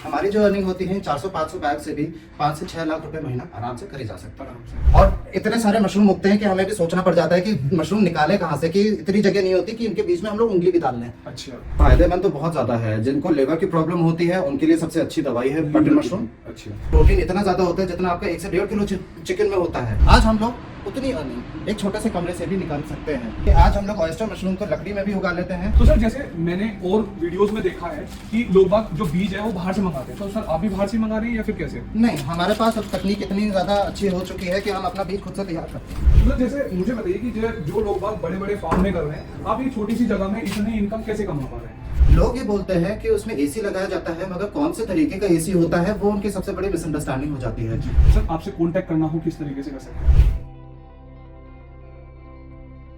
हमारी जो अर्निंग होती है 400-500 बैग से भी 5 से 6 लाख रुपए महीना आराम से करी जा सकता है। और इतने सारे मशरूम उगते हैं कि हमें भी सोचना पड़ जाता है कि मशरूम निकाले कहाँ से, कि इतनी जगह नहीं होती कि इनके बीच में हम लोग उंगली भी डाल लें। अच्छा, फायदेमंद तो बहुत ज्यादा है। जिनको लिवर की प्रॉब्लम होती है उनके लिए सबसे अच्छी दवाई है बटन मशरूम। अच्छा, प्रोटीन इतना ज्यादा होता है जितना आपका 1 से 1.5 किलो चिकन में होता है। आज हम लोग उतनी अर्निंग एक छोटे से कमरे से भी निकाल सकते हैं कि आज हम लोग ऑयस्टर मशरूम को लकड़ी में भी उगा लेते हैं। तो सर जैसे मैंने और वीडियोस में देखा है कि लोग बाग जो बीज है वो बाहर से मंगाते हैं, तो सर आप भी बाहर से मंगा रहे हैं या फिर कैसे? नहीं, हमारे पास अब तकनीक इतनी ज्यादा अच्छी हो चुकी है कि हम अपना बीज खुद से तैयार करते हैं। मतलब जैसे मुझे बताइए कि जो लोग बाग बड़े बड़े फार्म में कर रहे हैं, आप ये छोटी सी जगह में इतनी इनकम कैसे कमा पा रहे हैं? लोग ये बोलते हैं कि उसमें एसी लगाया जाता है, मगर कौन से तरीके का एसी होता है वो उनकी सबसे बड़ी मिसअंडरस्टैंडिंग हो जाती है। सर आपसे कांटेक्ट करना हो किस तरीके से कर सकते हैं?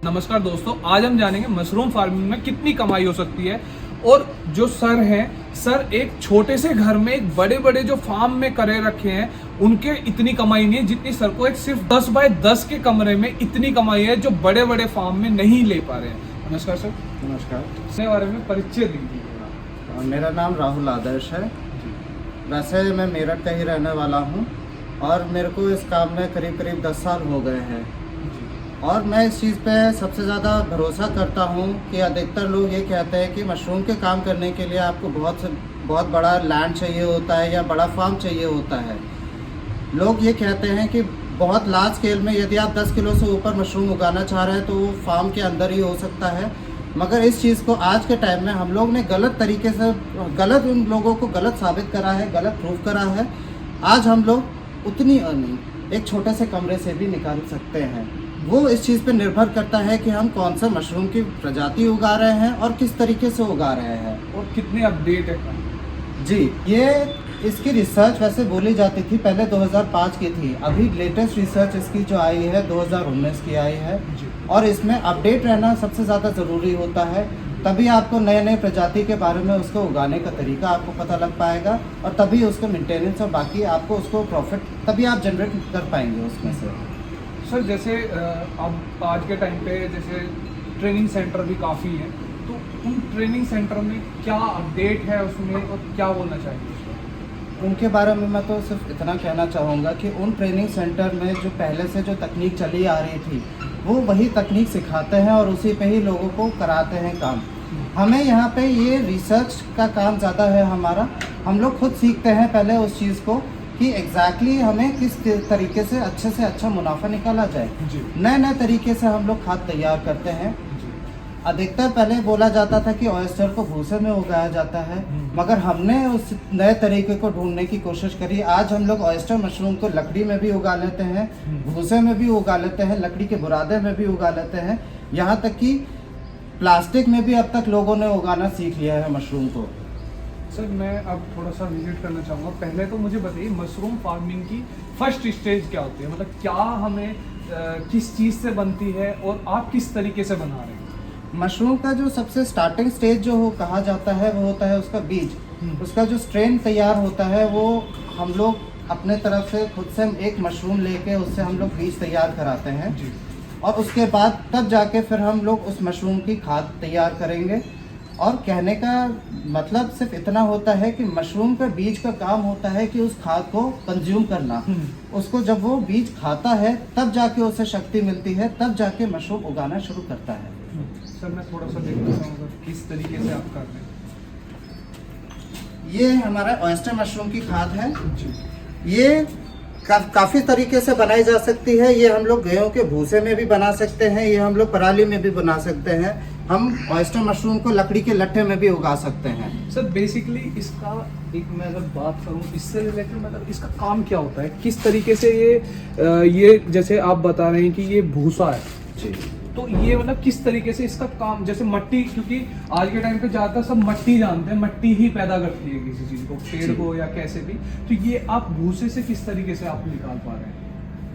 नमस्कार दोस्तों, आज हम जानेंगे मशरूम फार्मिंग में कितनी कमाई हो सकती है। और जो सर हैं, सर एक छोटे से घर में एक बड़े बड़े जो फार्म में करे रखे हैं, उनके इतनी कमाई नहीं है जितनी सर को एक सिर्फ 10 बाय 10 के कमरे में इतनी कमाई है जो बड़े बड़े फार्म में नहीं ले पा रहे हैं। नमस्कार सर। नमस्कार। इसके बारे में परिचय दीजिए। मेरा नाम राहुल आदर्श है। वैसे मैं मेरठ का ही रहने वाला हूँ और मेरे को इस काम में करीब करीब 10 साल हो गए हैं। और मैं इस चीज़ पे सबसे ज़्यादा भरोसा करता हूँ कि अधिकतर लोग ये कहते हैं कि मशरूम के काम करने के लिए आपको बहुत बड़ा लैंड चाहिए होता है या बड़ा फार्म चाहिए होता है। लोग ये कहते हैं कि बहुत लार्ज स्केल में यदि आप 10 किलो से ऊपर मशरूम उगाना चाह रहे हैं तो वो फार्म के अंदर ही हो सकता है। मगर इस चीज़ को आज के टाइम में हम लोग ने गलत तरीके से उन लोगों को गलत साबित करा है, गलत प्रूव करा है। आज हम लोग उतनी अर्निंग एक छोटे से कमरे से भी निकाल सकते हैं। वो इस चीज़ पे निर्भर करता है कि हम कौन सा मशरूम की प्रजाति उगा रहे हैं और किस तरीके से उगा रहे हैं और कितने अपडेट है। जी, ये इसकी रिसर्च वैसे बोली जाती थी पहले 2005 की थी। अभी लेटेस्ट रिसर्च इसकी जो आई है 2019 की आई है। और इसमें अपडेट रहना सबसे ज़्यादा ज़रूरी होता है। तभी आपको नए नए प्रजाति के बारे में उसको उगाने का तरीका आपको पता लग पाएगा और तभी उसको मेंटेनेंस और बाकी आपको उसको प्रॉफिट तभी आप जनरेट कर पाएंगे उसमें से। सर जैसे अब आज के टाइम पे जैसे ट्रेनिंग सेंटर भी काफ़ी हैं, तो उन ट्रेनिंग सेंटर में क्या अपडेट है उसमें और क्या बोलना चाहिए? उनके बारे में मैं तो सिर्फ इतना कहना चाहूँगा कि उन ट्रेनिंग सेंटर में जो पहले से जो तकनीक चली आ रही थी वो वही तकनीक सिखाते हैं और उसी पे ही लोगों को कराते हैं काम। हमें यहाँ पे ये रिसर्च का काम ज़्यादा है हमारा। हम लोग खुद सीखते हैं पहले उस चीज़ को कि एग्जैक्टली हमें किस तरीके से अच्छा मुनाफा निकाला जाए। नए नए तरीके से हम लोग खाद तैयार करते हैं। अधिकतर पहले बोला जाता था कि ऑयस्टर को भूसे में उगाया जाता है, मगर हमने उस नए तरीके को ढूंढने की कोशिश करी। आज हम लोग ऑयस्टर मशरूम को लकड़ी में भी उगा लेते हैं, भूसे में भी उगा लेते हैं, लकड़ी के बुरादे में भी उगा लेते हैं, यहाँ तक कि प्लास्टिक में भी अब तक लोगों ने उगाना सीख लिया है मशरूम को। सर मैं अब थोड़ा सा विजिट करना चाहूँगा। पहले तो मुझे बताइए मशरूम फार्मिंग की फर्स्ट स्टेज क्या होती है, मतलब क्या हमें किस चीज़ से बनती है और आप किस तरीके से बना रहे हैं? मशरूम का जो सबसे स्टार्टिंग स्टेज जो कहा जाता है वो होता है उसका बीज। उसका जो स्ट्रेन तैयार होता है वो हम लोग अपने तरफ से खुद से एक मशरूम लेके उससे हम लोग बीज तैयार कराते हैं और उसके बाद तब जाके फिर हम लोग उस मशरूम की खाद तैयार करेंगे। और कहने का मतलब सिर्फ इतना होता है कि मशरूम का बीज का काम होता है कि उस खाद को कंज्यूम करना। उसको जब वो बीज खाता है तब जाके उसे शक्ति मिलती है, तब जाके मशरूम उगाना शुरू करता है। सर मैं थोड़ा सा देखना चाहूँगा किस तरीके से आप कर रहे हैं। ये हमारा ऑयस्टर मशरूम की खाद है। ये काफ़ी तरीके से बनाई जा सकती है। ये हम लोग गेहूं के भूसे में भी बना सकते हैं, ये हम लोग पराली में भी बना सकते हैं। हम ऑयस्टर मशरूम को लकड़ी के लट्ठे में भी उगा सकते हैं। सर बेसिकली इसका एक मैं अगर बात करूं इससे रिलेटेड, मतलब इसका काम क्या होता है, किस तरीके से ये जैसे आप बता रहे हैं कि ये भूसा है जी, तो ये मतलब किस तरीके से इसका काम, जैसे मट्टी, क्योंकि आज के टाइम पे ज़्यादातर सब मट्टी जानते हैं, मट्टी ही पैदा करती है किसी चीज़ को, पेड़ को या कैसे भी, तो ये आप भूसे से किस तरीके से आप निकाल पा रहे हैं?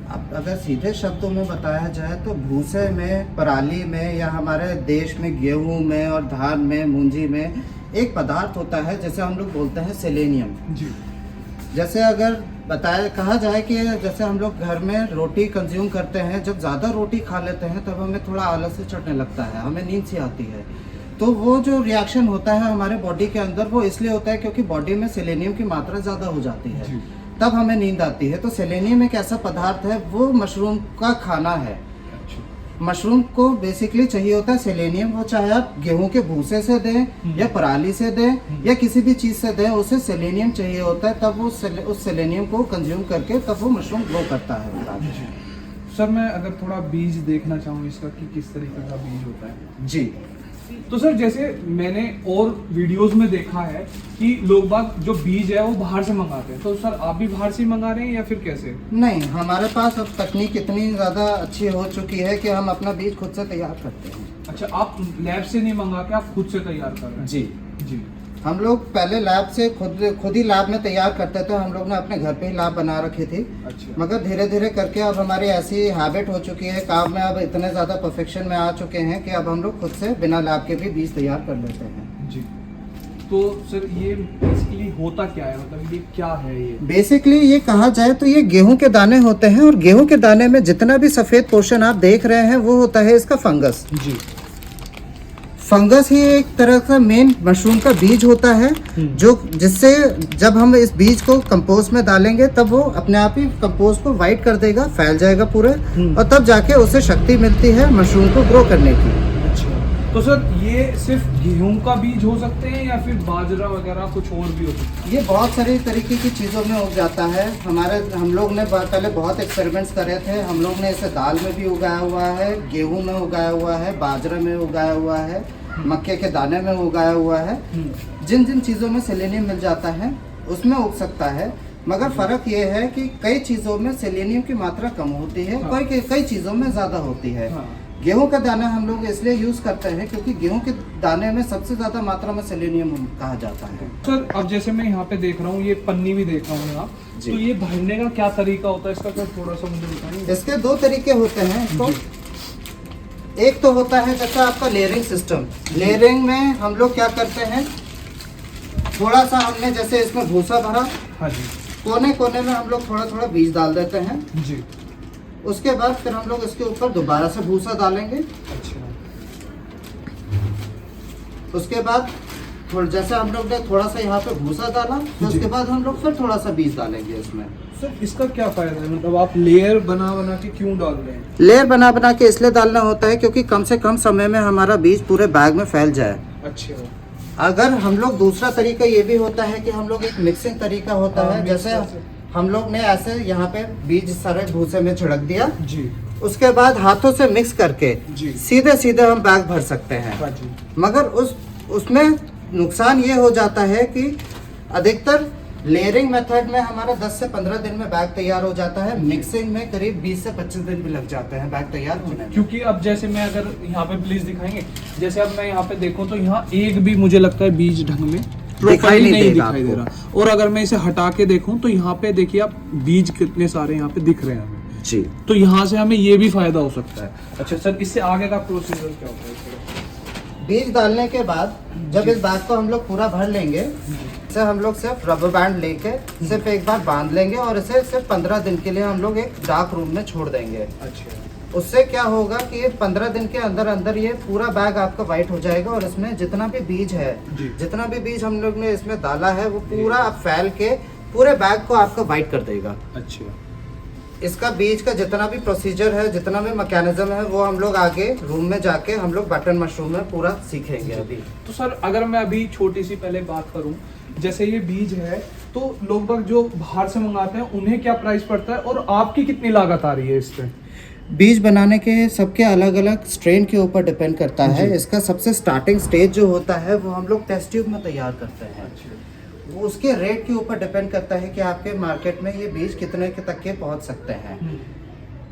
अब अगर सीधे शब्दों में बताया जाए तो भूसे में, पराली में या हमारे देश में गेहूं में और धान में, मूंजी में एक पदार्थ होता है जैसे हम लोग बोलते हैं सेलेनियम। जी। जैसे अगर कहा जाए कि जैसे हम लोग घर में रोटी कंज्यूम करते हैं, जब ज़्यादा रोटी खा लेते हैं तब हमें थोड़ा आलस से चढ़ने लगता है, हमें नींद सी आती है। तो वो जो रिएक्शन होता है हमारे बॉडी के अंदर वो इसलिए होता है क्योंकि बॉडी में सेलेनियम की मात्रा ज़्यादा हो जाती है, जी। तब हमें नींद आती है। तो सेलेनियम एक ऐसा पदार्थ है, वो मशरूम का खाना है। अच्छा। मशरूम को बेसिकली चाहिए होता है सेलेनियम, वो चाहे आप गेहूं के भूसे से दें या पराली से दें या किसी भी चीज़ से दें, उसे सेलेनियम चाहिए होता है, तब वो उस सेलेनियम को कंज्यूम करके तब वो मशरूम ग्रो करता है। सर मैं अगर थोड़ा बीज देखना चाहूँ इसका कि किस तरीके का बीज होता है। जी। तो सर जैसे मैंने और वीडियोस में देखा है कि लोग बाग जो बीज है वो बाहर से मंगाते हैं, तो सर आप भी बाहर से ही मंगा रहे हैं या फिर कैसे? नहीं, हमारे पास अब तकनीक इतनी ज़्यादा अच्छी हो चुकी है कि हम अपना बीज खुद से तैयार करते हैं। अच्छा, आप लैब से नहीं मंगा के आप खुद से तैयार कर रहे हैं? जी जी। हम लोग पहले लैब से खुद ही लैब में तैयार करते थे। हम लोग ने अपने घर पे ही लैब बना रखी थी। अच्छा। मगर धीरे धीरे करके अब हमारी ऐसी हैबिट हो चुकी है, काम में अब इतने ज़्यादा परफेक्शन में आ चुके हैं कि अब हम लोग खुद से बिना लैब के भी बीज तैयार कर लेते हैं। जी। तो सर ये बेसिकली होता क्या है, मतलब ये क्या है ये? बेसिकली ये कहा जाए तो ये गेहूं के दाने होते हैं, और गेहूं के दाने में जितना भी सफ़ेद पोर्शन आप देख रहे हैं वो होता है इसका फंगस। जी। फंगस ही एक तरह का मेन मशरूम का बीज होता है, जो जिससे जब हम इस बीज को कंपोस्ट में डालेंगे तब वो अपने आप ही कंपोस्ट को वाइट कर देगा, फैल जाएगा पूरे, और तब जाके उसे शक्ति मिलती है मशरूम को ग्रो करने की। अच्छा, तो सर ये सिर्फ गेहूं का बीज हो सकते हैं या फिर बाजरा वगैरह कुछ और भी हो सकता है? ये बहुत सारी तरीके की चीज़ों में उग जाता है। हम लोग ने पहले बहुत एक्सपेरिमेंट्स करे थे। हम लोग ने इसे दाल में भी उगाया हुआ है, गेहूं में उगाया हुआ है, बाजरा में उगाया हुआ है, मक्के के दाने में उगाया हुआ है। जिन जिन चीज़ों में सेलेनियम मिल जाता है उसमें उग सकता है, मगर फ़र्क ये है कि कई चीज़ों में सेलेनियम की मात्रा कम होती है, हाँ। कई चीज़ों में ज़्यादा होती है। हाँ। गेहूं का दाना हम लोग इसलिए यूज़ करते हैं क्योंकि गेहूं के दाने में सबसे ज़्यादा मात्रा में सेलेनियम कहा जाता है। सर अब जैसे मैं यहाँ पे देख रहा हूँ, ये पन्नी भी देख रहा हूँ यहाँ, जी। तो ये भरने का क्या तरीका होता है इसका, क्या थोड़ा सा मुझे बताएंगे? इसके दो तरीके होते हैं। तो एक तो होता है जैसा आपका लेयरिंग सिस्टम। लेयरिंग में हम लोग क्या करते हैं, थोड़ा सा हमने जैसे इसमें भूसा भरा, हाँ जी। कोने कोने में हम लोग थोड़ा थोड़ा बीज डाल देते हैं। जी। उसके बाद फिर हम लोग इसके ऊपर दोबारा से भूसा डालेंगे। अच्छा। उसके बाद जैसे हम लोग ने थोड़ा सा यहाँ पे भूसा डाला, तो उसके बाद हम लोग फिर थोड़ा सा बीज डालेंगे इसमें। सर इसका क्या फायदा है, मतलब आप लेयर बना बना के क्यों डाल रहे हैं? लेयर बना बना के इसलिए डालना होता है क्योंकि कम से कम समय में हमारा बीज पूरे बैग में फैल जाए। अच्छा। अगर हम लोग दूसरा तरीका ये भी होता है कि हम लोग एक मिक्सिंग तरीका होता हाँ, है, जैसे हम लोग ने ऐसे यहाँ पे बीज सारे भूसे में छिड़क दिया, जी। उसके बाद हाथों से मिक्स करके जी। सीधे सीधे हम बैग भर सकते हैं। हाँ जी। मगर उसमें नुकसान ये हो जाता है कि अधिकतर लेयरिंग मेथड में हमारा 10 से 15 दिन में बैग तैयार हो जाता है। मिक्सिंग में करीब 20 से 25 दिन भी लग जाते हैं बैग तैयार होने में। क्योंकि अब जैसे मैं अगर यहाँ पे प्लीज दिखाएंगे, जैसे अब मैं यहाँ पे देखूँ तो यहाँ एक भी मुझे लगता है बीज ढंग में प्रोफाइल नहीं दिखाई दे रहा, और अगर मैं इसे हटा के देखूं तो यहाँ पे देखिए आप बीज कितने सारे यहाँ पे दिख रहे हैं हमें। जी। तो यहाँ से हमें ये भी फायदा हो सकता है। अच्छा सर, इससे आगे का प्रोसीजर क्या होता है? बीज डालने के बाद जब इस बैग को हम लोग पूरा भर लेंगे, इसे हम लोग सिर्फ रबर बैंड लेके सिर्फ एक बार बांध लेंगे और इसे सिर्फ 15 दिन के लिए हम लोग एक डार्क रूम में छोड़ देंगे। अच्छा। उससे क्या होगा कि ये 15 दिन के अंदर अंदर ये पूरा बैग आपका वाइट हो जाएगा, और इसमें जितना भी बीज है, जितना भी बीज हम लोग ने इसमें डाला है वो पूरा फैल के पूरे बैग को आपका वाइट कर देगा। अच्छा। इसका बीज का जितना भी प्रोसीजर है, जितना भी मैकेनिज्म है, वो हम लोग आगे रूम में जाके हम लोग बटन मशरूम में पूरा सीखेंगे अभी। तो सर अगर मैं अभी छोटी सी पहले बात करूं, जैसे ये बीज है तो लोग बाग जो बाहर से मंगाते हैं उन्हें क्या प्राइस पड़ता है और आपकी कितनी लागत आ रही है इस पे? बीज बनाने के सबके अलग अलग स्ट्रेन के ऊपर डिपेंड करता है। इसका सबसे स्टार्टिंग स्टेज जो होता है वो हम लोग टेस्ट ट्यूब में तैयार करते हैं। वो उसके रेट के ऊपर डिपेंड करता है कि आपके मार्केट में ये बीज कितने के तक के पहुंच सकते हैं।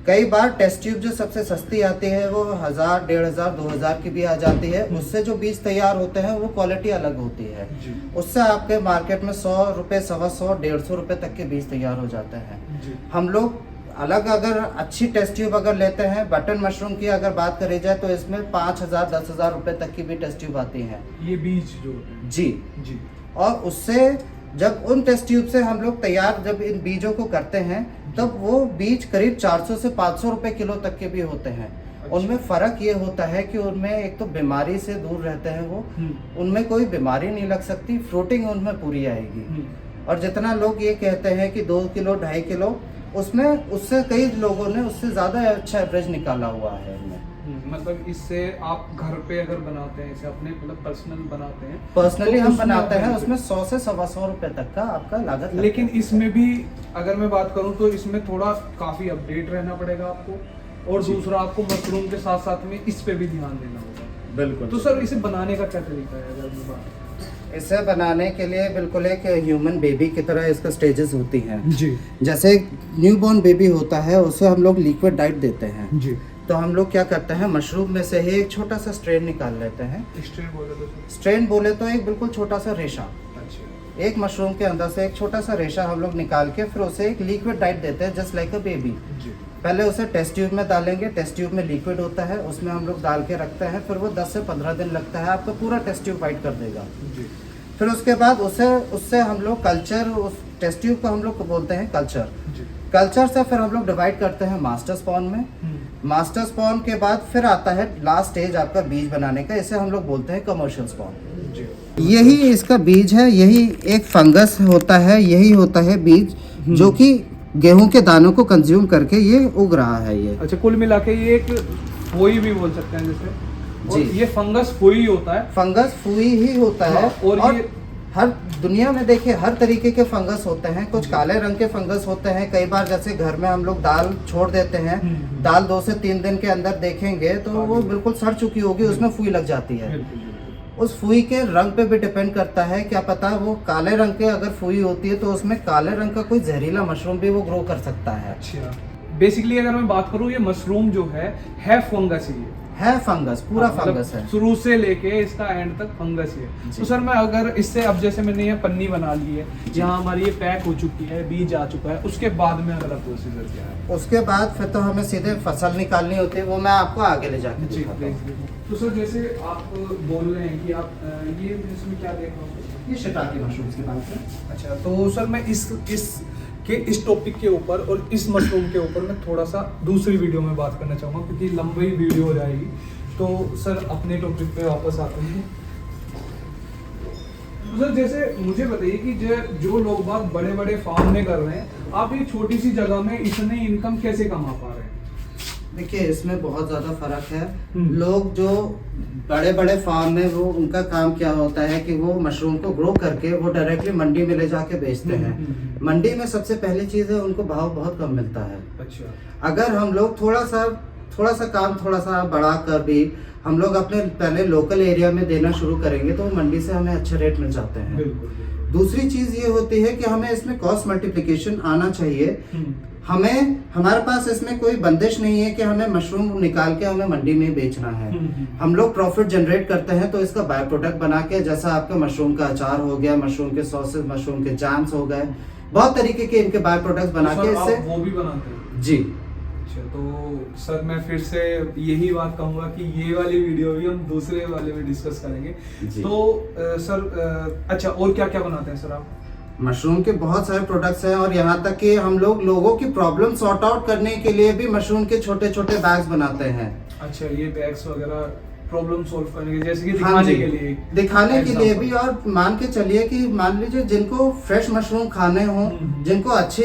कई बार टेस्ट ट्यूब जो सबसे सस्ती आती है वो 1000, 1500, 2000 की भी आ जाती है। उससे जो बीज तैयार होते हैं वो क्वालिटी अलग होती है। उससे आपके मार्केट में 100 रुपये, 125, 150 रुपये तक के बीज तैयार हो जाते हैं। हम लोग अलग अगर अच्छी टेस्ट ट्यूब अगर लेते हैं, बटन मशरूम की अगर बात करी जाए तो इसमें 5000, 10,000 रुपये तक की भी टेस्ट ट्यूब आती है। ये बीज जो जी। और उससे जब उन टेस्ट ट्यूब से हम लोग तैयार जब इन बीजों को करते हैं तब वो बीज करीब 400 से 500 रुपए किलो तक के भी होते हैं। उनमें फ़र्क ये होता है कि उनमें एक तो बीमारी से दूर रहते हैं वो, उनमें कोई बीमारी नहीं लग सकती, फ्रूटिंग उनमें पूरी आएगी। और जितना लोग ये कहते हैं कि 2 किलो 2.5 किलो, उसमें उससे कई लोगों ने उससे ज़्यादा अच्छा एवरेज निकाला हुआ है इनमें। मतलब इससे आप घर पे अगर बनाते हैं, इसे अपने मतलब पर्सनल बनाते हैं, पर्सनली तो हम उसमें बनाते हैं, आप- उसमें 100 से 125 रुपए तक का आपका लागत लगता लेकिन है। इसमें भी अगर मैं बात करूं तो इसमें थोड़ा काफी अपडेट रहना पड़ेगा आपको, और दूसरा आपको मशरूम के साथ साथ में इस पे भी ध्यान देना होगा। बिल्कुल। तो सर इसे बनाने का क्या तरीका है अगर मैं बात? इसे बनाने के लिए बिल्कुल एक ह्यूमन बेबी की तरह इसका स्टेजेस होती हैं। जी जैसे न्यूबॉर्न बेबी होता है, उसे हम लोग लिक्विड डाइट देते हैं। जी। तो हम लोग क्या करते हैं, मशरूम में से ही एक छोटा सा स्ट्रेन निकाल लेते हैं। स्ट्रेन बोले तो सर? स्ट्रेन बोले तो एक बिल्कुल छोटा सा रेशा, अच्छा। एक मशरूम के अंदर से एक छोटा सा रेशा हम लोग निकाल के फिर उसे एक लिक्विड डाइट देते हैं, जस्ट लाइक अ बेबी। जी पहले उसे टेस्ट ट्यूब में डालेंगे, टेस्ट ट्यूब में लिक्विड होता है, उसमें हम लोग डाल के रखते हैं, फिर वो 10 से 15 दिन लगता है, आपका पूरा टेस्ट ट्यूब वाइट कर देगा। जी। फिर उसके बाद उससे हम लोग कल्चर, उस टेस्ट ट्यूब को हम लोग बोलते हैं कल्चर। जी। कल्चर से फिर हम लोग डिवाइड करते हैं मास्टर स्पॉन में। मास्टर स्पॉन के बाद फिर आता है लास्ट स्टेज आपका बीज बनाने का, इसे हम लोग बोलते हैं कमर्शियल स्पॉन। जी। यही इसका बीज है, यही एक फंगस होता है, यही होता है बीज, जो कि गेहूं के दानों को कंज्यूम करके ये उग रहा है। ये अच्छा, कुल मिला के ये एक फुई भी बोल सकते हैं जैसे, और जी। ये फंगस फुई होता है। फंगस फुई ही होता है। हाँ, और ये हर दुनिया में देखिए हर तरीके के फंगस होते हैं। कुछ काले रंग के फंगस होते हैं, कई बार जैसे घर में हम लोग दाल छोड़ देते हैं, दाल 2 से 3 दिन के अंदर देखेंगे तो वो बिल्कुल सड़ चुकी होगी, उसमें फुई लग जाती है। उस फुई के रंग पे भी डिपेंड करता है, क्या पता वो काले रंग के अगर फुई होती है तो उसमें काले रंग का कोई जहरीला मशरूम भी वो ग्रो कर सकता है। अच्छा, बेसिकली अगर मैं बात करूँ, ये मशरूम जो है फंगस ही है फंगस, पूरा मतलब फंगस है। शुरू से लेके इसका एंड तक फंगस ही है। जी। तो सर मैं अगर इससे, अब जैसे मैंने ये पन्नी बना ली है, यहाँ हमारी ये पैक हो चुकी है, बीज आ चुका है, उसके बाद में अगला प्रोसीजर क्या है? उसके बाद फिर तो हमें सीधे फसल निकालनी होती है, वो मैं आपको आगे ले जाके जी दिखाता हूँ। प्लीज। तो सर जैसे आप बोल रहे हैं कि आप ये इसमें क्या देख रहा हूँ, ये शिटाकी मशरूम्स की बात है। अच्छा, तो सर मैं इस टॉपिक के ऊपर और इस मशरूम के ऊपर मैं थोड़ा सा दूसरी वीडियो में बात करना चाहूँगा, क्योंकि लंबी वीडियो हो जाएगी। तो सर अपने टॉपिक पे वापस आते हैं। तो सर जैसे मुझे बताइए कि जो लोग बाग बड़े बड़े फार्म में कर रहे हैं, आप ये छोटी सी जगह में इतने इनकम कैसे कमा पा रहे हैं? देखिए इसमें बहुत ज़्यादा फर्क है। हम्म। लोग जो बड़े बड़े फार्म में, वो उनका काम क्या होता है कि वो मशरूम को ग्रो करके वो डायरेक्टली मंडी में ले जाके बेचते हैं। मंडी में सबसे पहली चीज़ है, उनको भाव बहुत कम मिलता है। अच्छा। अगर हम लोग थोड़ा सा काम थोड़ा सा बढ़ा कर भी हम लोग अपने पहले लोकल एरिया में देना शुरू करेंगे तो मंडी से हमें अच्छे रेट मिल जाते हैं। बिल्कुल। दूसरी चीज ये होती है कि हमें इसमें कॉस्ट मल्टीप्लिकेशन आना चाहिए। हमारे पास इसमें कोई बंदिश नहीं है कि हमें मशरूम निकाल के हमें मंडी में बेचना है। हम लोग प्रॉफिट जनरेट करते हैं तो इसका बाय प्रोडक्ट बना के, जैसा आपका मशरूम का अचार हो गया, मशरूम के सॉसेस, मशरूम के जैम्स हो गए, बहुत तरीके के इनके बाय प्रोडक्ट्स बना के तो इससे। आप वो भी बनाते हैं? जी। अच्छा, तो सर मैं फिर से यही बात कहूंगा कि ये वाली वीडियो भी हम दूसरे वाले में डिस्कस करेंगे। जी। तो सर अच्छा, और क्या क्या बनाते हैं सर आप? मशरूम के बहुत सारे प्रोडक्ट्स हैं, और यहाँ तक कि हम लोग लोगों की प्रॉब्लम सॉर्ट आउट करने के लिए भी मशरूम के छोटे छोटे बैग्स बनाते हैं। अच्छा, ये बैग्स वगैरह प्रॉब्लम सॉल्व करने के, जैसे कि हाँ दिखाने जी, के लिए? दिखाने के लिए भी, Example। और मान के चलिए कि मान लीजिए जिनको फ्रेश मशरूम खाने हो, जिनको अच्छी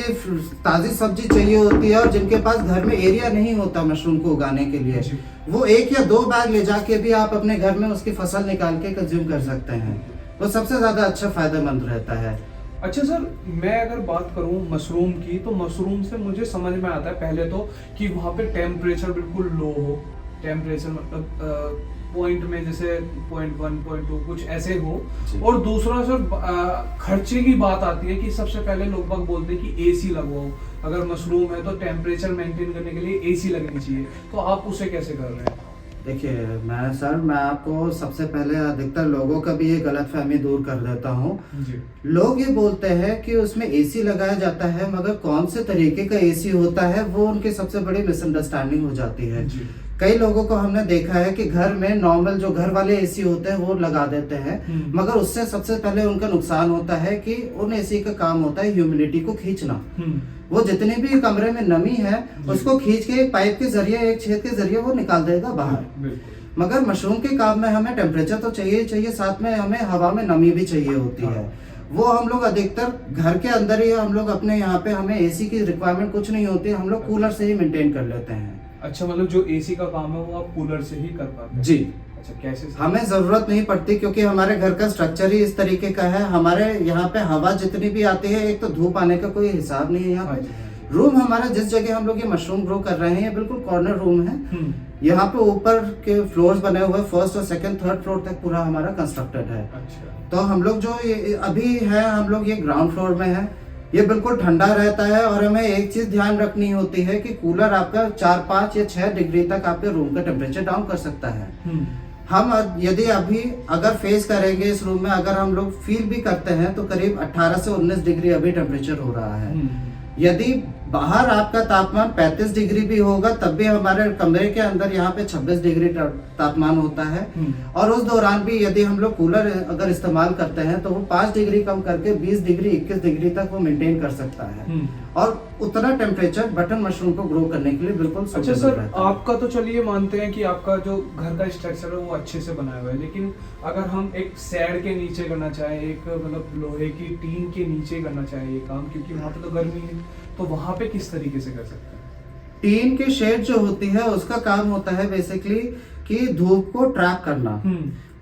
ताज़ी सब्जी चाहिए होती है, और जिनके पास घर में एरिया नहीं होता मशरूम को उगाने के लिए, जी। वो 1 या 2 बैग ले जाके भी आप अपने घर में उसकी फसल निकाल के कंज्यूम कर सकते हैं। वो सबसे ज़्यादा अच्छा फायदेमंद रहता है। अच्छा सर, मैं अगर बात करूं मशरूम की, तो मशरूम से मुझे समझ में आता है पहले तो कि वहाँ पे टेम्परेचर बिल्कुल लो हो, टेम्परेचर मतलब पॉइंट में जैसे 0.1 0.2 कुछ ऐसे हो। और दूसरा सर खर्चे की बात आती है कि सबसे पहले लोग बाग बोलते हैं कि एसी लगवाओ, अगर मशरूम है तो टेम्परेचर मेंटेन करने के लिए एसी लगनी चाहिए, तो आप उसे कैसे कर रहे हैं? देखिए मैं आपको सबसे पहले अधिकतर लोगों का भी ये गलतफहमी दूर कर देता हूँ। लोग ये बोलते हैं कि उसमें एसी लगाया जाता है, मगर कौन से तरीके का एसी होता है वो उनकी सबसे बड़ी मिसअंडरस्टैंडिंग हो जाती है। कई लोगों को हमने देखा है कि घर में नॉर्मल जो घर वाले एसी होते हैं वो लगा देते हैं, मगर उससे सबसे पहले उनका नुकसान होता है कि उन एसी का काम होता है ह्यूमिडिटी को खींचना। वो जितनी भी कमरे में नमी है उसको खींच के एक पाइप के जरिए, एक छेद के जरिए वो निकाल देगा बाहर। मगर मशरूम के काम में हमें टेम्परेचर तो चाहिए चाहिए, साथ में हमें हवा में नमी भी चाहिए होती है। वो हम लोग अधिकतर घर के अंदर ही हम लोग अपने यहाँ पे हमें एसी की रिक्वायरमेंट कुछ नहीं होती, हम लोग कूलर से ही मेंटेन कर लेते हैं। अच्छा, मतलब जो एसी का काम है वो आप कूलर से ही कर पाते हैं? जी। अच्छा, कैसे? हमें जरूरत नहीं पड़ती क्योंकि हमारे घर का स्ट्रक्चर ही इस तरीके का है। हमारे यहाँ पे हवा जितनी भी आती है, एक तो धूप आने का कोई हिसाब नहीं है यहाँ पे। रूम हमारा जिस जगह हम लोग ये मशरूम ग्रो कर रहे हैं, ये बिल्कुल कॉर्नर रूम है। यहाँ पे ऊपर के फ्लोर्स बने हुए, फर्स्ट और सेकंड थर्ड फ्लोर तक पूरा हमारा कंस्ट्रक्टेड है। अच्छा। तो हम लोग जो अभी है, हम लोग ये ग्राउंड फ्लोर में है। ये बिल्कुल ठंडा रहता है और हमें एक चीज ध्यान रखनी होती है कि कूलर आपका 4, 5 या 6 डिग्री तक आपके रूम का टेम्परेचर डाउन कर सकता है। हम यदि अभी अगर फेस करेंगे इस रूम में, अगर हम लोग फील भी करते हैं तो करीब 18 से 19 डिग्री अभी टेम्परेचर हो रहा है। यदि बाहर आपका तापमान 35 डिग्री भी होगा तब भी हमारे कमरे के अंदर यहाँ पे 26 डिग्री तापमान होता है। और उस दौरान भी यदि हम लोग कूलर अगर इस्तेमाल करते हैं तो वो 5 डिग्री कम करके 20 डिग्री 21 डिग्री तक वो मेंटेन कर सकता है। और उतना टेम्परेचर बटन मशरूम को ग्रो करने के लिए बिल्कुल अच्छा सर, आपका तो चलिए मानते हैं कि आपका जो घर का स्ट्रक्चर है वो अच्छे से बनाया हुआ है, लेकिन अगर हम एक शेड के नीचे करना चाहें, एक मतलब लोहे की टीन के नीचे करना चाहें ये काम, क्योंकि वहाँ पे तो गर्मी है, तो वहाँ पे किस तरीके से कर सकते हैं? टीन की शेड जो होती है उसका काम होता है बेसिकली कि धूप को ट्रैप करना।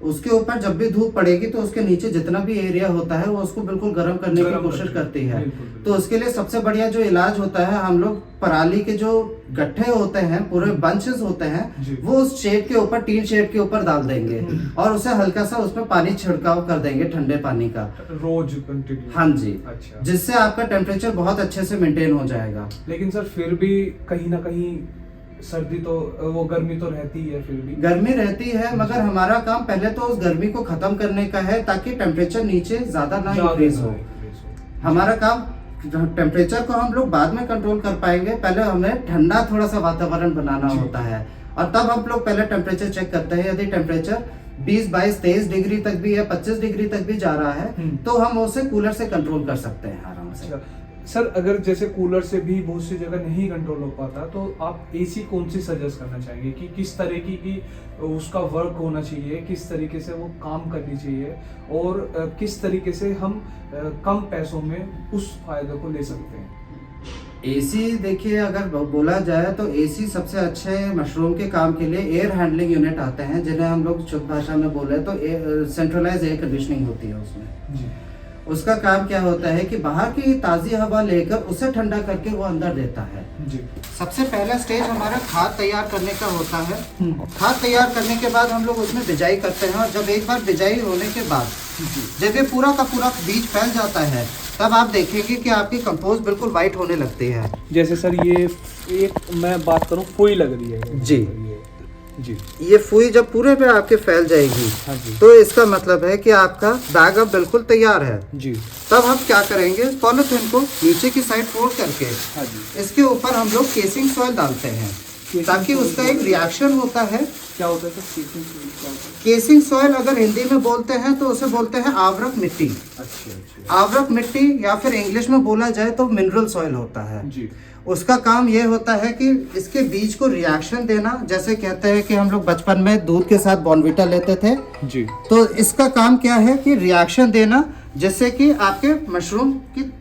उसके ऊपर जब भी धूप पड़ेगी तो उसके नीचे जितना भी एरिया होता है वो उसको बिल्कुल गर्म करने की कोशिश करती है। तो उसके लिए सबसे बढ़िया जो इलाज होता है, हम लोग पराली के जो गट्ठे होते हैं, पूरे बंचेस होते हैं, वो उस शेड के ऊपर, टीन शेड के ऊपर डाल देंगे और उसे हल्का सा उसमें पानी छिड़काव कर देंगे ठंडे पानी का रोज कंटिन्यू। हाँ जी। अच्छा। जिससे आपका टेम्परेचर बहुत अच्छे से मेंटेन हो जाएगा। लेकिन सर फिर भी कहीं ना कहीं सर्दी तो वो गर्मी तो रहती है, फिर भी गर्मी रहती है, मगर हमारा काम पहले तो उस गर्मी को खत्म करने का है ताकि टेम्परेचर नीचे ज्यादा ना इंक्रीज हो। हमारा काम टेम्परेचर को हम लोग बाद में कंट्रोल कर पाएंगे, पहले हमें ठंडा थोड़ा सा वातावरण बनाना होता है और तब हम लोग पहले टेम्परेचर चेक करते हैं। यदि टेम्परेचर 20, 22, 23 डिग्री तक भी या 25 डिग्री तक भी जा रहा है तो हम उसे कूलर से कंट्रोल कर सकते हैं आराम से। सर, अगर जैसे कूलर से भी बहुत सी जगह नहीं कंट्रोल हो पाता तो आप एसी कौन सी सजेस्ट करना चाहेंगे कि किस तरीके की उसका वर्क होना चाहिए, किस तरीके से वो काम करनी चाहिए और किस तरीके से हम कम पैसों में उस फायदे को ले सकते हैं? एसी देखिए, अगर बोला जाए तो एसी सबसे अच्छे मशरूम के काम के लिए एयर हैंडलिंग यूनिट आते हैं, जिन्हें हम लोग शुद्ध भाषा में बोले तो सेंट्रलाइज एयर कंडीशनिंग होती है उसमें। जी। उसका काम क्या होता है कि बाहर की ताज़ी हवा लेकर उसे ठंडा करके वो अंदर देता है। जी। सबसे पहला स्टेज हमारा खाद तैयार करने का होता है। खाद तैयार करने के बाद हम लोग उसमें बिजाई करते हैं और जब एक बार बिजाई होने के बाद जब ये पूरा का पूरा बीज फैल जाता है तब आप देखेंगे कि आपकी कंपोस्ट बिल्कुल वाइट होने लगती है। जैसे सर ये एक मैं बात करूँ फुई लग रही है जी जी, ये फुई जब पूरे पे आपके फैल जाएगी तो इसका मतलब है कि आपका बैग अब बिल्कुल तैयार है जी। तब हम क्या करेंगे, पॉलिथीन को नीचे की साइड फोल्ड करके इसके ऊपर हम लोग केसिंग सॉइल डालते हैं ताकि उसका एक रिएक्शन होता है। क्या होता है केसिंग सॉइल? अगर हिंदी में बोलते हैं तो उसे बोलते हैं आवरक मिट्टी। अच्छा। आवरक मिट्टी या फिर इंग्लिश में बोला जाए तो मिनरल सॉइल होता है जी। उसका काम ये होता है कि इसके बीज को रिएक्शन देना। जैसे कहते हैं कि हम लोग बचपन में दूध के साथ बॉर्नवीटा लेते थे जी, तो इसका काम क्या है कि रिएक्शन देना जिससे कि आपके मशरूम की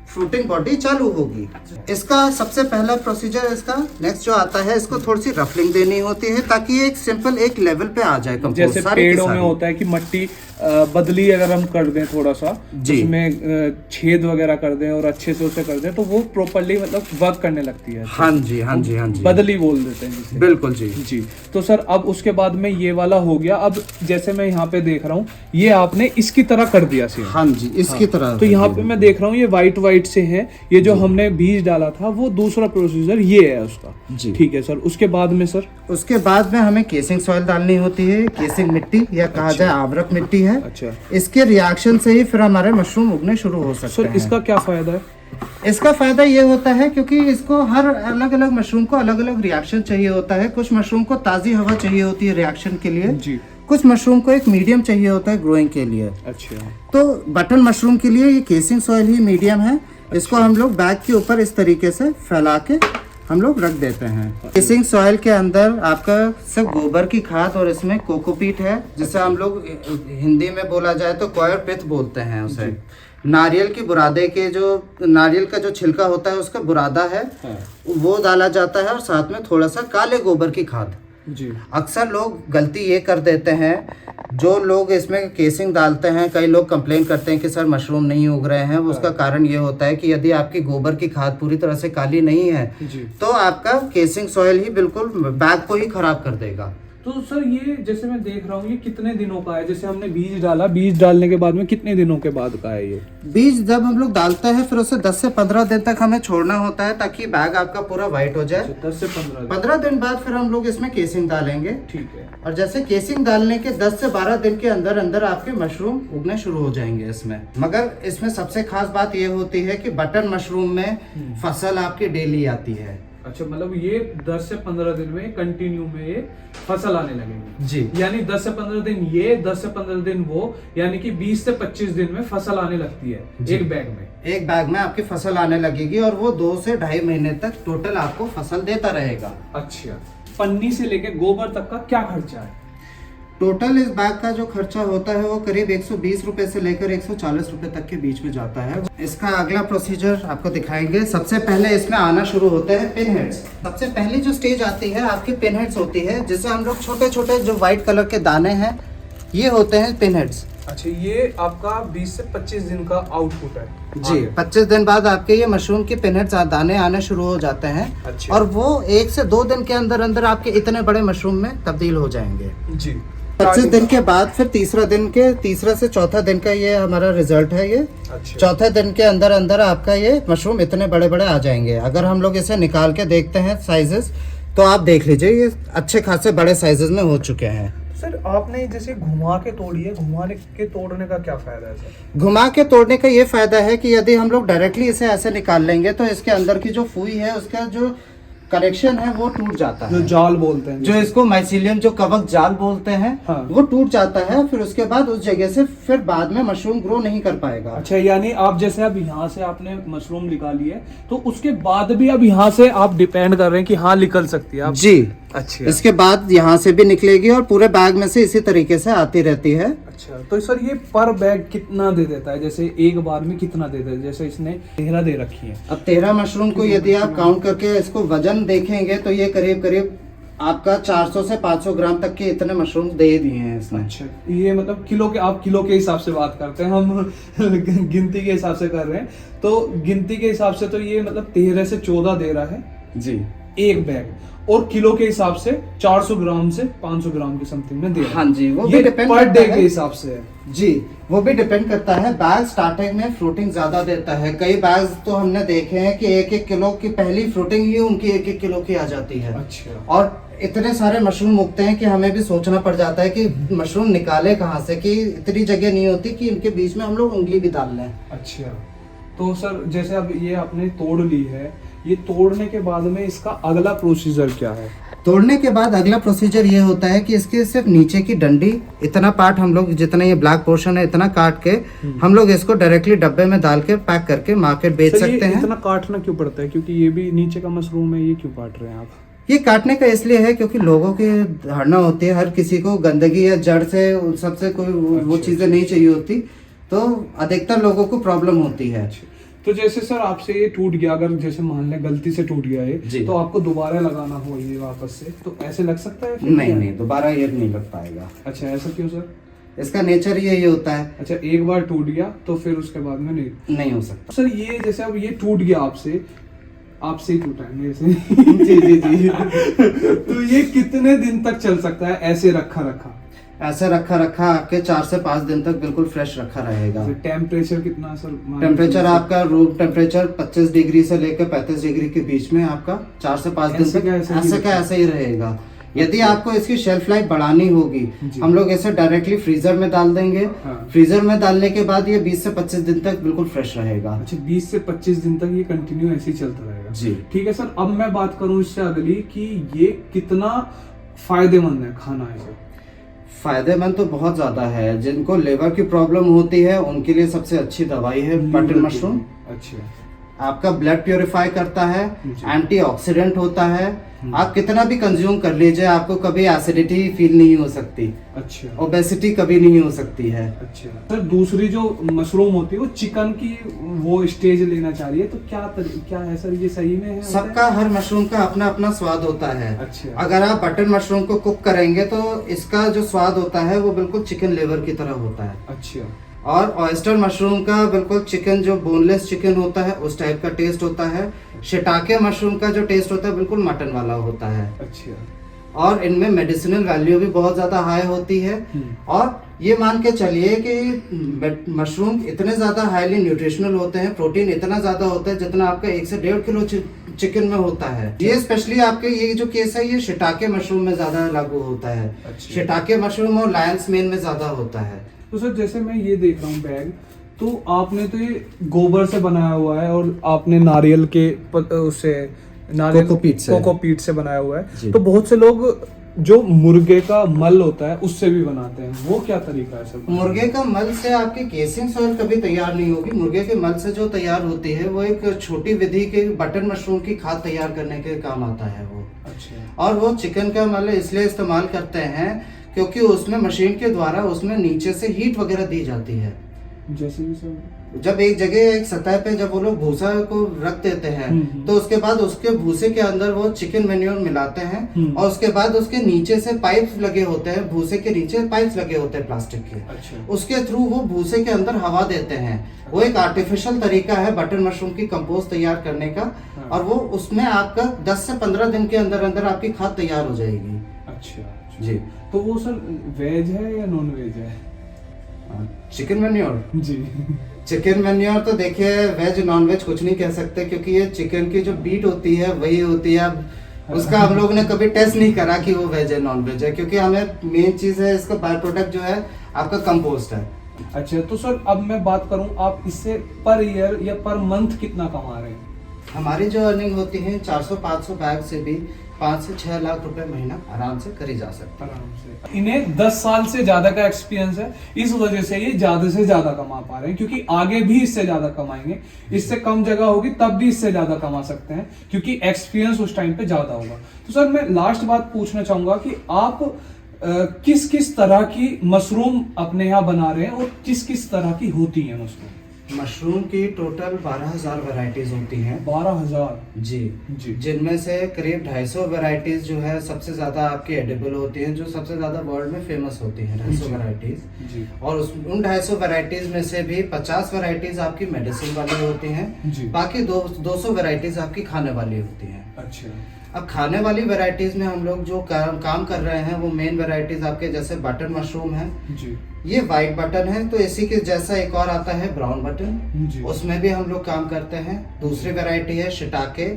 फ्रूटिंग बॉडी चालू होगी। इसका सबसे पहला प्रोसीजर, इसका नेक्स्ट जो आता है, इसको थोड़ी सी रफलिंग देनी होती है ताकि एक सिंपल एक लेवल पे आ जाए कंपोस्ट। जैसे पेड़ों में होता है कि मट्टी बदली अगर हम कर दें थोड़ा सा, उसमें छेद वगैरह कर दें और अच्छे से उसे कर दें तो वो प्रॉपर्ली मतलब वर्क करने लगती है। हाँ जी, हाँ जी, हाँ जी, बदली बोल देते हैं जिसे। बिल्कुल जी जी। तो सर अब उसके बाद में ये वाला हो गया। अब जैसे मैं यहाँ पे देख रहा हूँ ये आपने इसकी तरह कर दिया सिर्फ। हाँ जी, इसकी तरह। तो यहाँ पे मैं देख रहा हूँ ये व्हाइट साइड से है, ये जो हमने बीज डाला था वो दूसरा प्रोसीजर ये है उसका जी। ठीक है सर। उसके बाद में सर, उसके बाद में हमें केसिंग सॉइल डालनी होती है। केसिंग मिट्टी या कहा जाए आवरक मिट्टी है। अच्छा इसके रिएक्शन से ही फिर हमारे मशरूम उगने शुरू हो सकते सर, हैं। इसका क्या फायदा है? इसका फायदा ये होता है क्योंकि इसको हर अलग अलग मशरूम को अलग अलग रिएक्शन चाहिए होता है। कुछ मशरूम को ताज़ी हवा चाहिए होती है रिएक्शन के लिए जी। कुछ मशरूम को एक मीडियम चाहिए होता है ग्रोइंग के लिए। अच्छा तो बटन मशरूम के लिए ये केसिंग सॉइल ही मीडियम है। इसको हम लोग बैग के ऊपर इस तरीके से फैला के हम लोग रख देते हैं। केसिंग सॉइल के अंदर आपका सिर्फ गोबर की खाद और इसमें कोकोपीट है, जिसे हम लोग हिंदी में बोला जाए तो कॉयर पिथ बोलते हैं उसे। नारियल की बुरादे के जो नारियल का जो छिलका होता है उसका बुरादा है, वो डाला जाता है और साथ में थोड़ा सा काले गोबर की खाद। जी। अक्सर लोग गलती ये कर देते हैं, जो लोग इसमें केसिंग डालते हैं, कई लोग कंप्लेन करते हैं कि सर मशरूम नहीं उग रहे हैं। उसका कारण ये होता है कि यदि आपकी गोबर की खाद पूरी तरह से काली नहीं है जी। तो आपका केसिंग सॉइल ही बिल्कुल बैग को ही खराब कर देगा। तो सर ये जैसे मैं देख रहा हूँ ये कितने दिनों का है? जैसे हमने बीज डाला, बीज डालने के बाद में कितने दिनों के बाद का है ये? बीज जब हम लोग डालते हैं फिर उसे 10 से 15 दिन तक हमें छोड़ना होता है ताकि बैग आपका पूरा वाइट हो जाए। 10 से 15 दिन। 15 दिन बाद फिर हम लोग इसमें केसिंग डालेंगे। ठीक है। और जैसे केसिंग डालने के 10 से 12 दिन के अंदर अंदर आपके मशरूम उगने शुरू हो जाएंगे इसमें। मगर इसमें सबसे खास बात ये होती है कि बटन मशरूम में फसल आपकी डेली आती है। अच्छा, मतलब ये 10 से 15 दिन में कंटिन्यू में ये फसल आने लगेगी जी। यानी 10 से 15 दिन ये, 10 से 15 दिन वो, यानी कि 20 से 25 दिन में फसल आने लगती है एक बैग में। एक बैग में आपकी फसल आने लगेगी और वो 2 से 2.5 महीने तक टोटल आपको फसल देता रहेगा। अच्छा, पन्नी से लेके गोबर तक का क्या खर्चा है? टोटल इस बैग का जो खर्चा होता है वो करीब 120 रुपए से लेकर 140 रुपए तक के बीच में जाता है। इसका अगला प्रोसीजर आपको दिखाएंगे। सबसे पहले इसमें आना शुरू होते हैं पिन हेड्स। सबसे पहली जो स्टेज आती है आपकी पिन हेड्स होती है, जिसे हम लोग छोटे छोटे जो व्हाइट कलर के दाने हैं ये होते हैं पिन हेड्स। अच्छा, ये आपका 20 से 25 दिन का आउटपुट है जी। 25 दिन बाद आपके ये मशरूम के पिन हेड्स दाने आने शुरू हो जाते हैं। अच्छा। और वो 1 से 2 दिन के अंदर अंदर आपके इतने बड़े मशरूम में तब्दील हो जाएंगे। जी। 25 दिन के बाद फिर तीसरा से चौथा दिन का ये हमारा रिजल्ट है। ये अच्छा। चौथे दिन के अंदर अंदर आपका ये मशरूम इतने बड़े बड़े आ जाएंगे। अगर हम लोग इसे निकाल के देखते हैं साइजेस, तो आप देख लीजिए ये अच्छे खासे बड़े साइजेस में हो चुके हैं। सर आपने जैसे घुमा के तोड़ी है, घुमाने के तोड़ने का क्या फायदा है सर? घुमा के तोड़ने का ये फायदा है कि यदि हम लोग डायरेक्टली इसे ऐसे निकाल लेंगे तो इसके अंदर की जो फुई है उसका जो कनेक्शन है वो टूट जाता है। जो जाल बोलते हैं, जो इसको माइसीलियम जो कवक जाल बोलते हैं, हाँ। वो टूट जाता है। फिर उसके बाद उस जगह से फिर बाद में मशरूम ग्रो नहीं कर पाएगा। अच्छा, यानी आप जैसे अब यहाँ से आपने मशरूम निकाली है तो उसके बाद भी अब यहाँ से आप डिपेंड कर रहे हैं कि हाँ निकल सकती है आप? जी। अच्छा। इसके बाद यहाँ से भी निकलेगी और पूरे बैग में से इसी तरीके से आती रहती है। अच्छा, तो सर ये पर बैग कितना दे देता है? जैसे एक बार में कितना दे देता है? जैसे इसने 13 दे रखी है। अब 13 मशरूम को यदि आप काउंट करके इसको वजन देखेंगे तो ये करीब करीब आपका 400 से 500 ग्राम तक के इतने मशरूम दे दिए हैं इसने। अच्छा, ये मतलब किलो के, आप किलो के हिसाब से बात करते हैं, हम गिनती के हिसाब से कर रहे हैं। तो गिनती के हिसाब से तो ये मतलब 13 से 14 दे रहा है जी एक बैग, और किलो के हिसाब से 400 ग्राम से 500 ग्राम के समथिंग में दे रहा है। हाँ जी, वो ये भी डिपेंड पर करता डे के है। हिसाब से है। जी, वो भी डिपेंड करता है। बैग स्टार्टिंग में फ्रूटिंग ज्यादा देता है। कई बैग्स तो हमने देखे हैं कि 1-1 किलो की पहली फ्रूटिंग ही उनकी 1-1 किलो की आ जाती है। अच्छा। और इतने सारे मशरूम उगते हैं कि हमें भी सोचना पड़ जाता है कि मशरूम निकाले कहाँ से, कि इतनी जगह नहीं होती कि इनके बीच में हम लोग उंगली भी डाल लें। अच्छा, तो सर जैसे अब ये आपने तोड़ ली है, ये तोड़ने के बाद में इसका अगला प्रोसीजर क्या है? तोड़ने के बाद अगला प्रोसीजर ये होता है कि इसके सिर्फ नीचे की डंडी इतना पार्ट हम लोग, जितना ये ब्लैक पोर्शन है इतना काट के हम लोग इसको डायरेक्टली डब्बे में डाल के पैक करके मार्केट बेच सकते हैं। इतना काटना क्यों पड़ता है? क्योंकि ये भी नीचे का मशरूम है, ये क्यों काट रहे हैं आप? ये काटने का इसलिए है क्योंकि लोगों की धारणा होती है, हर किसी को गंदगी या जड़ से सबसे कोई वो चीजें नहीं चाहिए होती, तो अधिकतर लोगों को प्रॉब्लम होती है। तो जैसे सर आपसे ये टूट गया, अगर जैसे मान लें गलती से टूट गया जी। ये, तो आपको दोबारा लगाना हो ये वापस से, तो ऐसे लग सकता है? नहीं, दोबारा ये नहीं लग पाएगा। अच्छा, ऐसा क्यों सर? इसका नेचर यही होता है। अच्छा, एक बार टूट गया तो फिर उसके बाद में नहीं हो सकता। सर ये जैसे अब ये टूट गया आपसे ही टूटा है मेरे से। जी। तो ये कितने दिन तक चल सकता है ऐसे रखा? ऐसे रखा रखा आपके 4 से 5 दिन तक बिल्कुल फ्रेश रखा रहेगा। टेम्परेचर कितना सर? टेम्परेचर आपका रूम टेम्परेचर 25 डिग्री से लेकर 35 डिग्री के बीच में आपका 4 से 5 दिन तक ऐसे का ऐसे ही रहेगा। यदि आपको इसकी शेल्फ लाइफ बढ़ानी होगी, हम लोग इसे डायरेक्टली फ्रीजर में डाल देंगे। फ्रीजर में डालने के बाद ये 20 से 25 दिन तक बिल्कुल फ्रेश रहेगा। अच्छा, 20 से 25 दिन तक ये कंटिन्यू ऐसे ही चलता रहेगा जी। ठीक है सर, अब मैं बात करूं इससे अगली कि ये कितना फायदेमंद है खाना है? फायदेमंद तो बहुत ज्यादा है। जिनको लिवर की प्रॉब्लम होती है उनके लिए सबसे अच्छी दवाई है बटन मशरूम। अच्छा, आपका ब्लड प्योरीफाई करता है, जी। एंटीऑक्सीडेंट होता है। आप कितना भी कंज्यूम कर लीजिए, आपको कभी एसिडिटी फील नहीं हो सकती, अच्छा, ओबेसिटी कभी नहीं हो सकती है। अच्छा सर, दूसरी जो मशरूम होती है वो चिकन की वो स्टेज लेना चाह रही है, तो क्या है सर, ये सही में है? सबका हर मशरूम का अपना अपना स्वाद होता है। अच्छा, अगर आप बटन मशरूम को कुक करेंगे तो इसका जो स्वाद होता है वो बिल्कुल चिकन लिवर की तरह होता है। अच्छा, और ऑयस्टर मशरूम का बिल्कुल चिकन जो बोनलेस चिकन होता है उस टाइप का टेस्ट होता है। शिटाके मशरूम का जो टेस्ट होता है बिल्कुल मटन वाला होता है। अच्छा, और इनमें मेडिसिनल वैल्यू भी बहुत ज्यादा हाई होती है। और ये मान के चलिए कि मशरूम इतने ज्यादा हाईली न्यूट्रिशनल होते हैं, प्रोटीन इतना ज्यादा होता है जितना आपका 1 से 1.5 किलो चिकन में होता है। ये स्पेशली आपके ये जो केस है ये शिटाके मशरूम में ज्यादा लागू होता है। अच्छा। शिटाके मशरूम और लायंस मेन में ज्यादा होता है। तो सर जैसे मैं ये देख रहा हूँ बैग, तो आपने तो ये गोबर से बनाया हुआ है और आपने नारियल के उससे कोकोपीट से बनाया हुआ है। तो बहुत से लोग जो मुर्गे का मल होता है उससे भी बनाते हैं, वो क्या तरीका है सर? मुर्गे का मल से आपकी केसिंग सॉइल कभी तैयार नहीं होगी। मुर्गे के मल से जो तैयार होती है वो एक छोटी विधि के बटन मशरूम की खाद तैयार करने के काम आता है वो। अच्छा। और वो चिकन का मल इसलिए इस्तेमाल करते हैं क्योंकि उसमें मशीन के द्वारा उसमें नीचे से हीट वगैरह दी जाती है। जैसे भी सर, जब एक जगह एक सतह पे जब वो लोग भूसा को रख देते हैं तो उसके बाद उसके भूसे के अंदर वो चिकन मैन्योर मिलाते हैं और उसके बाद उसके नीचे से पाइप लगे होते हैं, भूसे के नीचे पाइप्स लगे होते हैं प्लास्टिक के। अच्छा। उसके थ्रू वो भूसे के अंदर हवा देते हैं। वो एक आर्टिफिशियल तरीका है बटन मशरूम की कंपोस्ट तैयार करने का। और वो उसमें आपका 10 से 15 दिन के अंदर अंदर आपकी खाद तैयार हो जाएगी। अच्छा जी। तो वो सर वेज है या नॉन वेज है? चिकन मैन्योर जी। चिकन मैन्योर तो देखिए वेज नॉन वेज कुछ नहीं कह सकते क्योंकि ये चिकन की जो बीट होती है वही होती है। अब उसका हम लोगों ने कभी टेस्ट नहीं करा कि वो वेज है नॉन वेज है, क्योंकि हमें मेन चीज है इसका बाय प्रोडक्ट जो है आपका कंपोस्ट है। अच्छा, तो सर अब मैं बात करूं, आप इससे पर ईयर या पर मंथ कितना कमा रहे हैं? हमारी जो अर्निंग होती है 400-500 बैग से भी 5 से 6 लाख रुपए महीना आराम से करी जा सकता है। आराम से। इन्हें 10 साल से ज्यादा का एक्सपीरियंस है, इस वजह से ये ज्यादा से ज्यादा कमा पा रहे हैं, क्योंकि आगे भी इससे ज्यादा कमाएंगे। इससे कम जगह होगी तब भी इससे ज्यादा कमा सकते हैं, क्योंकि एक्सपीरियंस उस टाइम पे ज्यादा होगा। तो सर मैं लास्ट बात पूछना चाहूंगा कि आप किस किस तरह की मशरूम अपने यहाँ बना रहे हैं और किस किस तरह की होती है मशरूम? मशरूम की टोटल 12,000 वैरायटीज होती हैं। 12,000? जी जी। जिनमें से करीब 250 वैरायटीज जो है सबसे ज्यादा आपकी एडिबल होती हैं, जो सबसे ज्यादा वर्ल्ड में फेमस होती हैं 250 वैरायटीज। जी। और उन 250 वैरायटीज में से भी 50 वैरायटीज आपकी मेडिसिन वाली होती हैं। जी। बाकी 200 वैरायटीज आपकी खाने वाली होती हैं। अच्छा। अब खाने वाली वैरायटीज में हम लोग जो काम कर रहे हैं वो मेन वैरायटीज आपके जैसे बटन मशरूम है। जी। ये वाइट बटन है, तो इसी के जैसा एक और आता है ब्राउन बटन, जी। उसमें भी हम लोग काम करते हैं। दूसरी वैरायटी है शिटाके,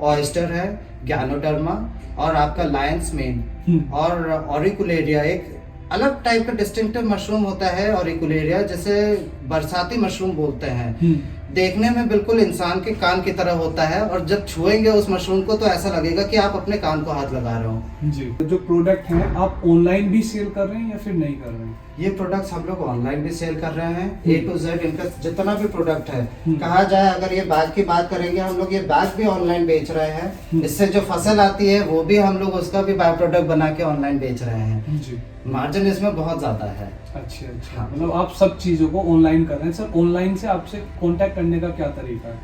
ऑयस्टर है, गैनोडर्मा और आपका लायंस मेन और ऑरिकुलेरिया। एक अलग टाइप का डिस्टिंक्टिव मशरूम होता है ऑरिकुलेरिया, जैसे बरसाती मशरूम बोलते हैं। देखने में बिल्कुल इंसान के कान की तरह होता है और जब छुएंगे उस मशरूम को तो ऐसा लगेगा कि आप अपने कान को हाथ लगा रहे हो। जी। जो प्रोडक्ट हैं आप ऑनलाइन भी सेल कर रहे हैं या फिर नहीं कर रहे हैं? ये प्रोडक्ट्स हम लोग ऑनलाइन भी सेल कर रहे हैं। A to Z इनका जितना भी प्रोडक्ट है, कहा जाए अगर ये बैग की बात करेंगे हम लोग ये बैग भी ऑनलाइन बेच रहे हैं। इससे जो फसल आती है वो भी हम लोग उसका भी बाय प्रोडक्ट बना के ऑनलाइन बेच रहे हैं। जी। मार्जिन इसमें बहुत ज्यादा है। अच्छा अच्छा। हाँ। मतलब आप सब चीजों को ऑनलाइन कर रहे हैं। सर ऑनलाइन से आपसे कांटेक्ट करने का क्या तरीका है?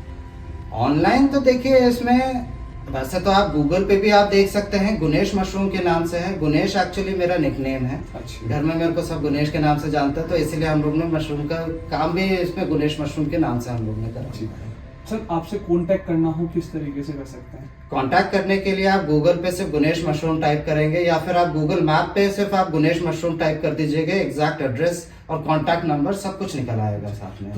ऑनलाइन तो देखिए इसमें वैसे तो आप गूगल पे भी आप देख सकते हैं, गुनेश मशरूम के नाम से है। गुनेश एक्चुअली मेरा निकनेम है। अच्छा। घर में मेरे को सब गुनेश के नाम से जानते हैं, तो इसीलिए हम लोग ने मशरूम का काम भी इसमें गुनेश मशरूम के नाम से हम लोग ने करा। सर आपसे कांटेक्ट करना हो किस तरीके से कर सकते हैं? कांटेक्ट करने के लिए आप गूगल पे सिर्फ गुनेश मशरूम टाइप करेंगे या फिर आप गूगल मैप पे सिर्फ आप गुनेश मशरूम टाइप कर दीजिएगा, एग्जैक्ट एड्रेस और कांटेक्ट नंबर सब कुछ निकल आएगा साथ में।